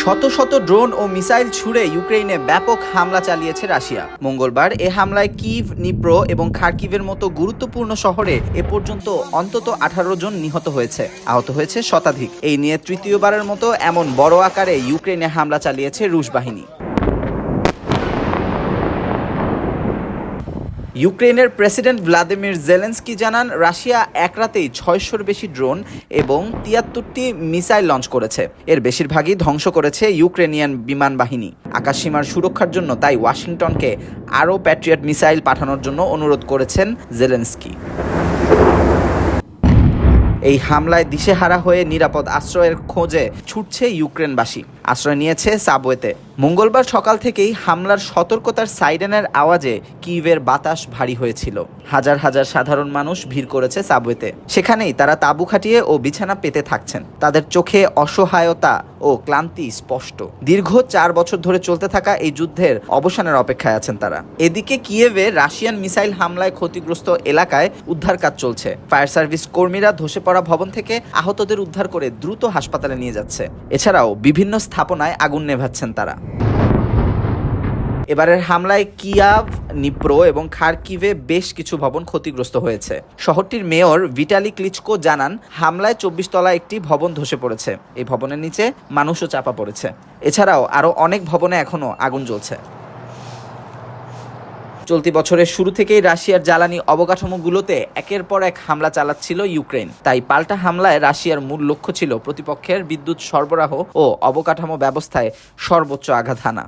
শত শত ড্রোন ও মিসাইল ছুড়ে ইউক্রেনে ব্যাপক হামলা চালিয়েছে রাশিয়া। মঙ্গলবার এ হামলায় কিভ, নিপ্রো এবং খার্কিভের মতো গুরুত্বপূর্ণ শহরে এ পর্যন্ত অন্তত 18 জন নিহত হয়েছে, আহত হয়েছে শতাধিক। এই নিয়ে তৃতীয়বারের মতো এমন বড় আকারে ইউক্রেনে হামলা চালিয়েছে রুশ বাহিনী। ইউক্রেনের প্রেসিডেন্ট ভ্লাদিমির জেলেনস্কি জানান, রাশিয়া এক রাতেই 600-র বেশি ড্রোন এবং 73টি মিসাইল লঞ্চ করেছে। এর বেশিরভাগই ধ্বংস করেছে ইউক্রেনিয়ান বিমান বাহিনী। আকাশসীমার সুরক্ষার জন্য তাই ওয়াশিংটনকে আরও প্যাট্রিয়ট মিসাইল পাঠানোর জন্য অনুরোধ করেছেন জেলেনস্কি। এই হামলায় দিশেহারা হয়ে নিরাপদ আশ্রয়ের খোঁজে ছুটছে ইউক্রেনবাসী। আশ্রয় নিয়েছে সাবওয়েতে। মঙ্গলবার সকাল থেকেই হামলার সতর্কতার সাইরেনের আওয়াজে কিভের বাতাস ভারী হয়েছিল। হাজার হাজার সাধারণ মানুষ ভিড় করেছে সাবওয়েতে। সেখানেই তারা তাঁবু খাটিয়ে ও বিছানা পেতে থাকছেন। তাদের চোখে অসহায়তা ও ক্লান্তি স্পষ্ট। দীর্ঘ 4 বছর ধরে চলতে থাকা এই যুদ্ধের অবসানের অপেক্ষায় আছেন তারা। এদিকে কিয়েভে রাশিয়ান মিসাইল হামলায় ক্ষতিগ্রস্ত এলাকায় উদ্ধার কাজ চলছে। ফায়ার সার্ভিস কর্মীরা ধসে পড়া ভবন থেকে আহতদের উদ্ধার করে দ্রুত হাসপাতালে নিয়ে যাচ্ছে। এছাড়াও বিভিন্ন স্থাপনায় আগুন নেভাচ্ছেন তারা। এবারের হামলায় কিয়েভ, নিপ্রো এবং খার্কিভে বেশ কিছু ভবন ক্ষতিগ্রস্ত হয়েছে। শহরটির মেয়র ভিটালি ক্লিচকো জানান, হামলায় 24 তলা একটি ভবন ধসে পড়েছে। এই ভবনের নিচে মানুষও চাপা পড়েছে। এছাড়াও আরও অনেক ভবনে এখনও আগুন জ্বলছে। চলতি বছরের শুরু থেকেই রাশিয়ার জ্বালানি অবকাঠামোগুলোতে একের পর এক হামলা চালাচ্ছিল ইউক্রেন। তাই পাল্টা হামলায় রাশিয়ার মূল লক্ষ্য ছিল প্রতিপক্ষের বিদ্যুৎ সরবরাহ ও অবকাঠামো ব্যবস্থায় সর্বোচ্চ আঘাত হানা।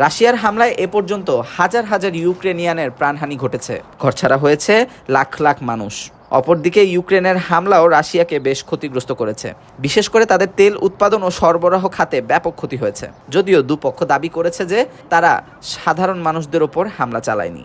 রাশিয়ার হামলায় এ পর্যন্ত হাজার হাজার ইউক্রেনিয়ানের প্রাণহানি ঘটেছে। ঘরছাড়া হয়েছে লাখ লাখ মানুষ। অপরদিকে ইউক্রেনের হামলাও রাশিয়াকে বেশ ক্ষতিগ্রস্ত করেছে। বিশেষ করে তাদের তেল উৎপাদন ও সরবরাহ খাতে ব্যাপক ক্ষতি হয়েছে। যদিও দুপক্ষ দাবি করেছে যে তারা সাধারণ মানুষদের ওপর হামলা চালায়নি।